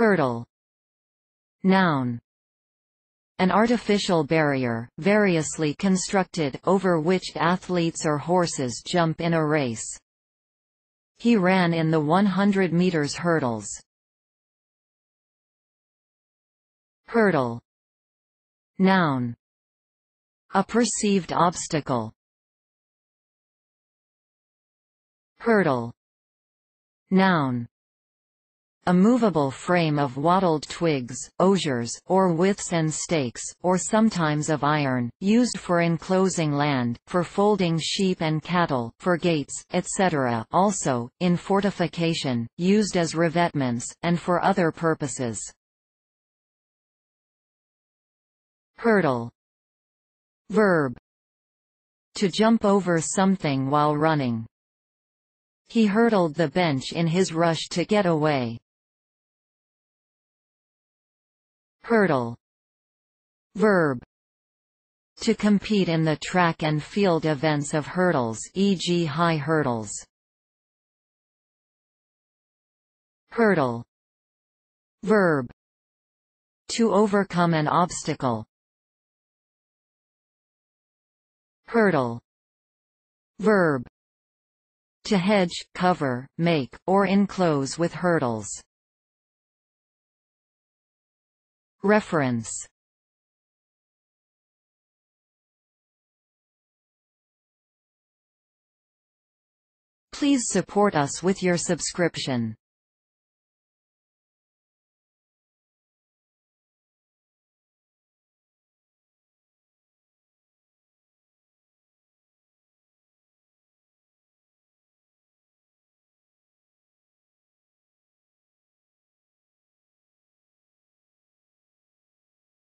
Hurdle. Noun. An artificial barrier, variously constructed, over which athletes or horses jump in a race. He ran in the 100 meters hurdles. Hurdle. Noun. A perceived obstacle. Hurdle. Noun. A movable frame of wattled twigs, osiers, or withes and stakes, or sometimes of iron, used for enclosing land, for folding sheep and cattle, for gates, etc. Also, in fortification, used as revetments, and for other purposes. Hurdle. Verb. To jump over something while running. He hurdled the bench in his rush to get away. Hurdle. Verb. To compete in the track and field events of hurdles, e.g. high hurdles. Hurdle. Verb. To overcome an obstacle. Hurdle. Verb. To hedge, cover, make, or enclose with hurdles. Reference. Please support us with your subscription.